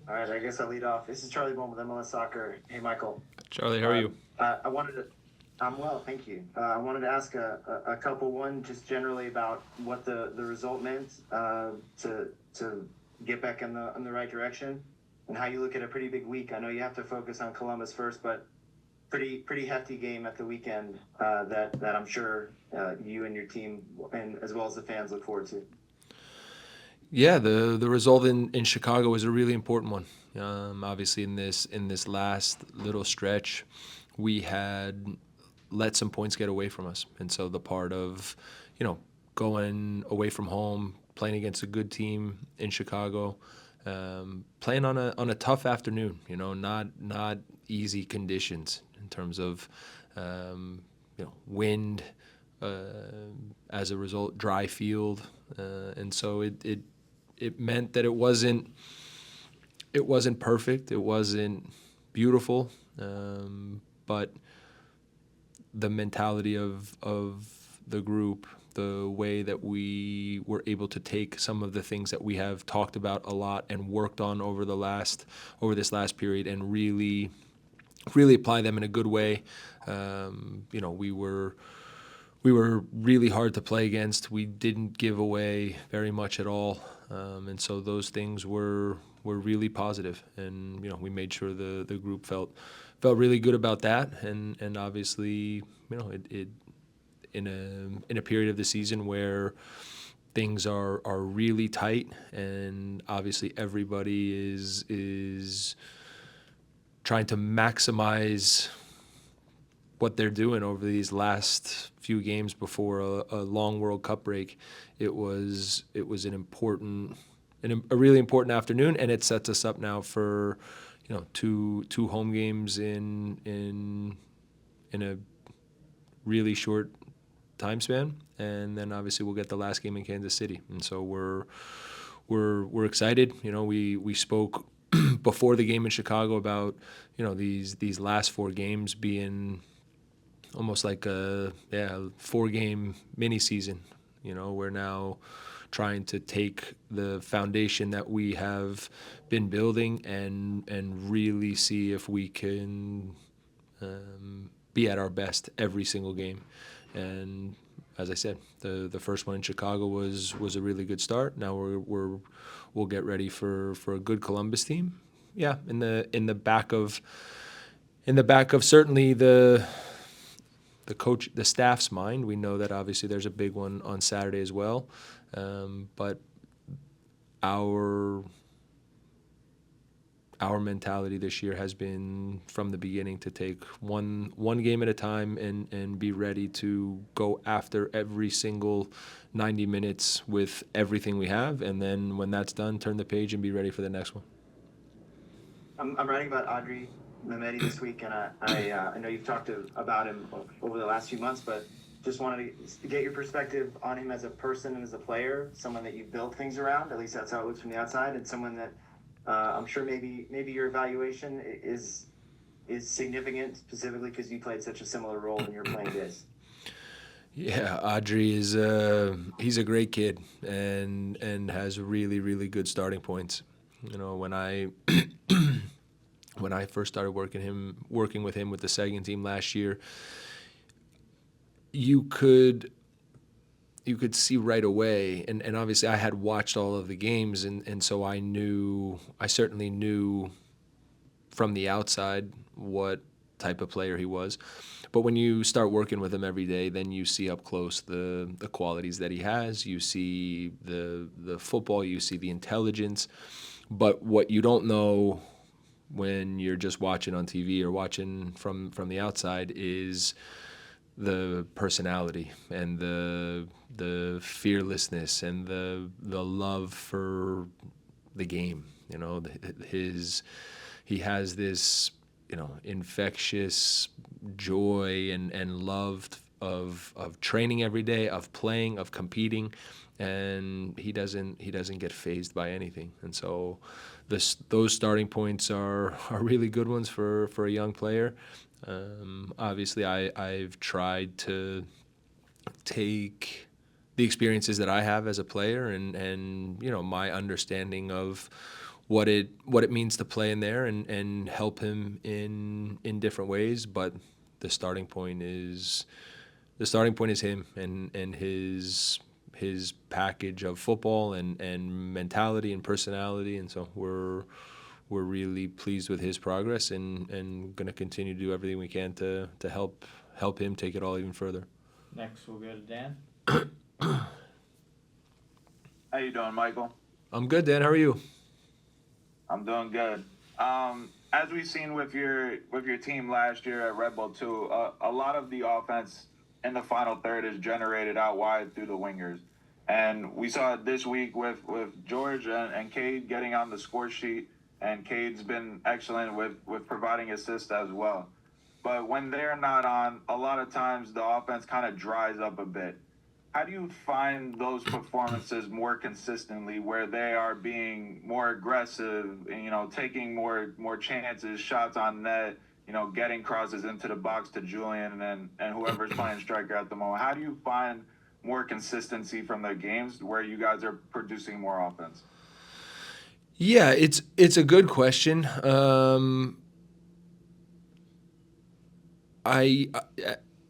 All right, I guess I'll lead off. This is Charlie Bowman with MLS Soccer. Hey, Michael. Charlie, how are you? Um, I wanted to. I'm well, thank you. I wanted to ask a couple. One, just generally about what the result meant to get back in the right direction, and how you look at a pretty big week. I know you have to focus on Columbus first, but pretty hefty game at the weekend that I'm sure you and your team and as well as the fans look forward to. Yeah, the result in Chicago was a really important one. Obviously, in this last little stretch, we had let some points get away from us, and so the part of, you know, going away from home, playing against a good team in Chicago, playing on a tough afternoon. Not easy conditions in terms of, wind. As a result, dry field, and so it meant that it wasn't perfect, it wasn't beautiful, but the mentality of the group, the way that we were able to take some of the things that we have talked about a lot and worked on over this last period and really apply them in a good way. We were really hard to play against. We didn't give away very much at all, and so those things were really positive. And we made sure the group felt really good about that. And obviously, it in a period of the season where things are really tight, and obviously everybody is trying to maximize what they're doing over these last few games before a long World Cup break. It was a really important afternoon, and it sets us up now for two home games in a really short time span, and then obviously we'll get the last game in Kansas City, and so we're excited. We spoke before the game in Chicago about these last four games being almost like a 4-game mini season. We're now trying to take the foundation that we have been building and really see if we can be at our best every single game. And as I said, the first one in Chicago was a really good start. Now we'll get ready for a good Columbus team. Yeah, in the back of certainly the coach, the staff's mind. We know that obviously there's a big one on Saturday as well, but our our mentality this year has been from the beginning to take one game at a time and be ready to go after every single 90 minutes with everything we have, and then when that's done, turn the page and be ready for the next one. I'm writing about Audrey Mehmedi this week, and I know you've talked about him over the last few months, but just wanted to get your perspective on him as a person and as a player, someone that you built things around. At least that's how it looks from the outside, and someone that I'm sure maybe your evaluation is significant specifically because you played such a similar role in your playing days. Yeah, Audrey is he's a great kid and has really really good starting points. When I first started working with him with the second team last year, you could see right away, and obviously I had watched all of the games, and so I certainly knew from the outside what type of player he was. But when you start working with him every day, then you see up close the qualities that he has. You see the football, you see the intelligence. But what you don't know when you're just watching on TV or watching from the outside is the personality and the fearlessness and the love for the game. He has this infectious joy and love of training every day, of playing, of competing, and he doesn't get phased by anything. And so those starting points are really good ones for a young player. Obviously, I've tried to take the experiences that I have as a player and my understanding of what it means to play in there and help him in different ways. But the starting point is him and his package of football and mentality and personality. And so we're really pleased with his progress and going to continue to do everything we can to help him take it all even further. Next, we'll go to Dan. How you doing, Michael? I'm good, Dan. How are you? I'm doing good. As we've seen with your team last year at Red Bull 2, a lot of the offense in the final third is generated out wide through the wingers. And we saw it this week with George and Cade getting on the score sheet, and Cade's been excellent with providing assists as well. But when they're not on, a lot of times the offense kind of dries up a bit. How do you find those performances more consistently, where they are being more aggressive, taking more chances, shots on net, getting crosses into the box to Julian and whoever's playing striker at the moment? How do you find more consistency from their games where you guys are producing more offense? Yeah, it's a good question. I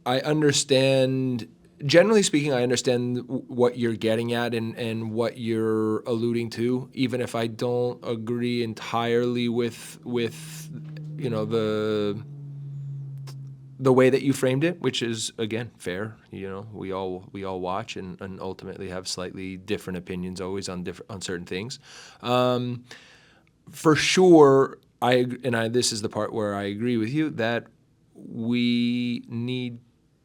understand. Generally speaking, I understand what you're getting at and what you're alluding to, even if I don't agree entirely with the way that you framed it, which is, again, fair. We all watch and ultimately have slightly different opinions always on certain things. For sure, this is the part where I agree with you that we need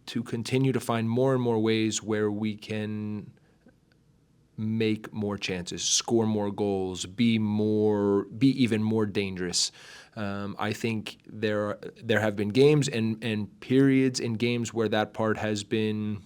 to continue to find more and more ways where we can make more chances, score more goals, be even more dangerous. I think there have been games and periods in games where that part has been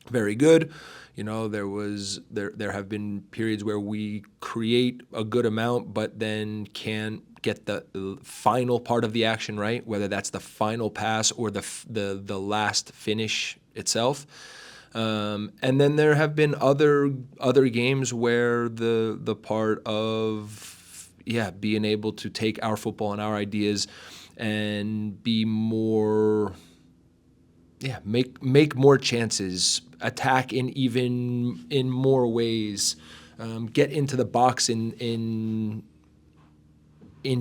very good. There have been periods where we create a good amount, but then can't get the final part of the action right, whether that's the final pass or the last finish itself. And then there have been other games where the part of being able to take our football and our ideas and be more make more chances, attack in more ways, get into the box in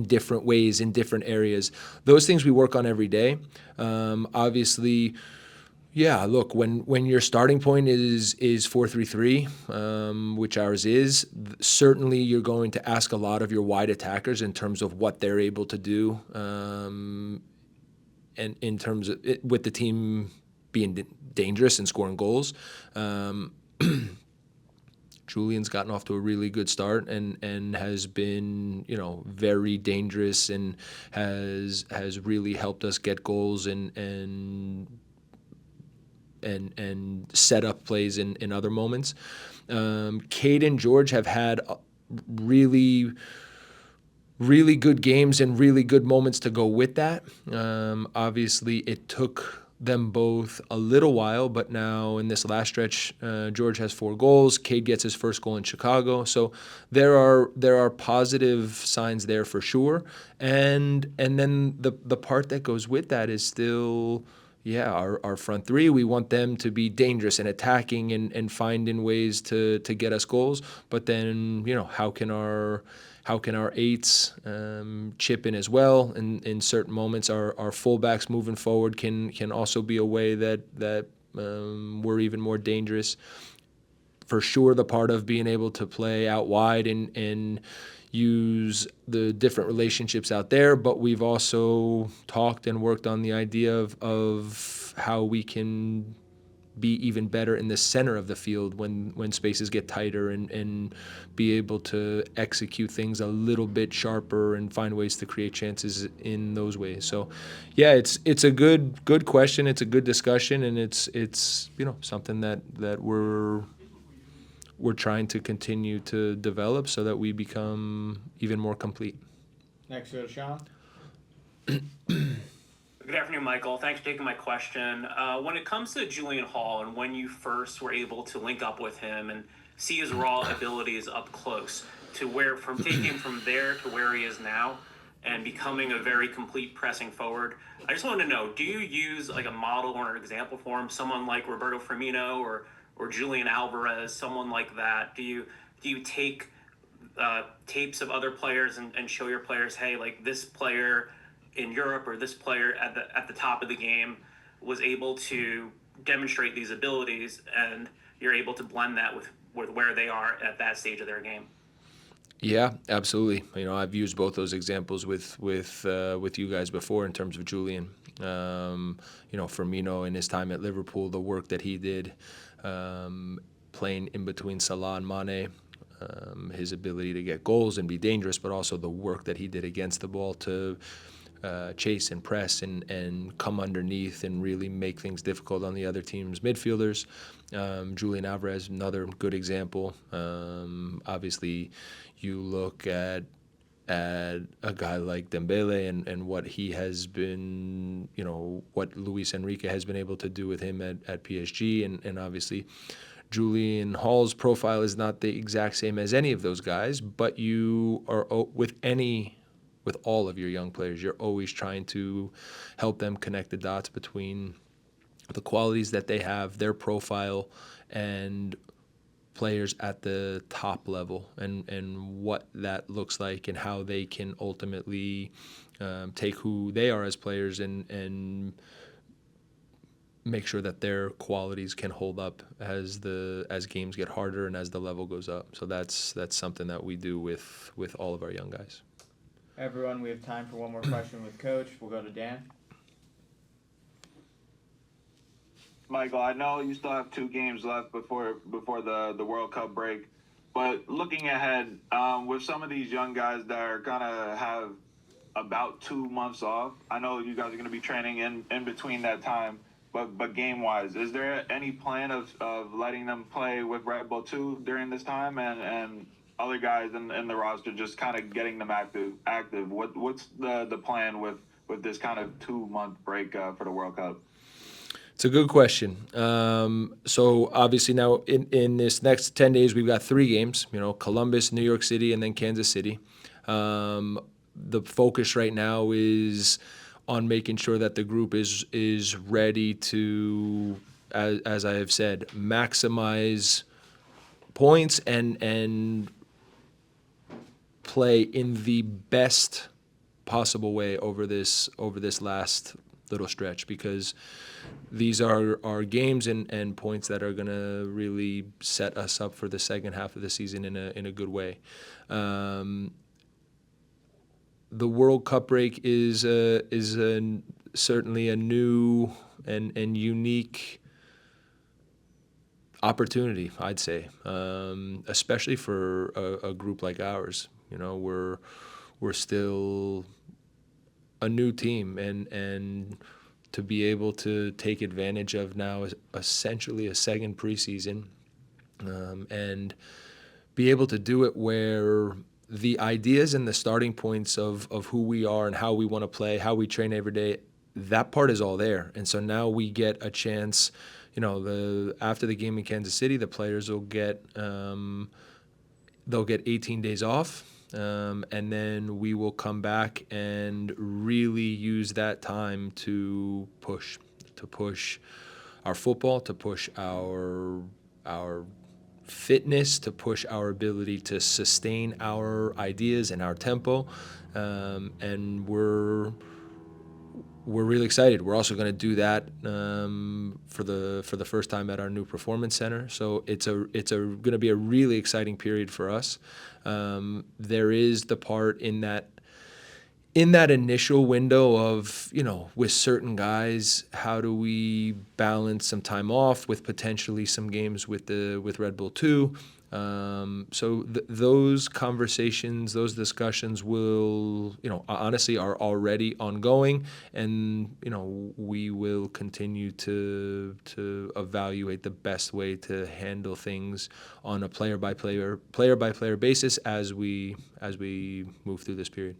different ways, in different areas. Those things we work on every day. Obviously, look, when your starting point is 4-3-3, which ours is, certainly you're going to ask a lot of your wide attackers in terms of what they're able to do, and in terms of it, with the team being dangerous and scoring goals. Julian's gotten off to a really good start and has been, very dangerous and has really helped us get goals and set up plays in other moments. Cade and George have had really good games and really good moments to go with that. Obviously, it took them both a little while, but now in this last stretch, George has 4 goals. Cade gets his first goal in Chicago. So there are positive signs there for sure. And then the part that goes with that is still, our front three. We want them to be dangerous and attacking and finding ways to get us goals. But then, how can our eights chip in as well? In certain moments, our fullbacks moving forward can also be a way that we're even more dangerous. For sure, the part of being able to play out wide and use the different relationships out there, but we've also talked and worked on the idea of how we can be even better in the center of the field when spaces get tighter and be able to execute things a little bit sharper and find ways to create chances in those ways. So it's a good question. It's a good discussion, and it's something that we're trying to continue to develop so that we become even more complete. Next, go to Sean. Good afternoon, Michael. Thanks for taking my question. When it comes to Julian Hall and when you first were able to link up with him and see his raw abilities up close, to where from taking him from there to where he is now and becoming a very complete pressing forward. I just want to know, do you use like a model or an example for him, someone like Roberto Firmino or Julian Alvarez, someone like that? Do you take tapes of other players and show your players, hey, like this player in Europe or this player at the top of the game was able to demonstrate these abilities, and you're able to blend that with where they are at that stage of their game? Yeah, absolutely. I've used both those examples with you guys before in terms of Julian. Firmino in his time at Liverpool, the work that he did, playing in between Salah and Mane, his ability to get goals and be dangerous, but also the work that he did against the ball to chase and press and come underneath and really make things difficult on the other team's midfielders. Julian Alvarez, another good example. Obviously, you look at a guy like Dembele and what he has been, what Luis Enrique has been able to do with him at PSG, and obviously Julian Hall's profile is not the exact same as any of those guys, but you are with all of your young players, you're always trying to help them connect the dots between the qualities that they have, their profile, and players at the top level, and what that looks like and how they can ultimately take who they are as players and make sure that their qualities can hold up as games get harder and as the level goes up. So that's something that we do with all of our young guys. Everyone, we have time for one more question with Coach. We'll go to Dan. Michael, I know you still have 2 games left before the World Cup break, but looking ahead, with some of these young guys that are gonna have about 2 months off, I know you guys are gonna be training in between that time, but game wise, is there any plan of letting them play with Red Bull 2 during this time and other guys in the roster just kind of getting them active? What's the plan with this kind of 2-month break for the World Cup? It's a good question. So obviously now in this next 10 days, we've got 3 games, Columbus, New York City, and then Kansas City. The focus right now is on making sure that the group is ready to, as I have said, maximize points and play in the best possible way over this last little stretch, because these are games and points that are going to really set us up for the second half of the season in a good way. The World Cup break is certainly a new and unique opportunity, I'd say, especially for a group like ours. We're still a new team, and to be able to take advantage of now essentially a second preseason, and be able to do it where the ideas and the starting points of who we are and how we want to play, how we train every day, that part is all there. And so now we get a chance, after the game in Kansas City, the players will get 18 days off. And then we will come back and really use that time to push our football, to push our fitness, to push our ability to sustain our ideas and our tempo. And we're really excited. We're also going to do that for the first time at our new performance center. So it's going to be a really exciting period for us. There is the part in that initial window of, with certain guys, how do we balance some time off with potentially some games with Red Bull 2. So those conversations, those discussions will, honestly are already ongoing, and, we will continue to evaluate the best way to handle things on a player by player basis as we move through this period.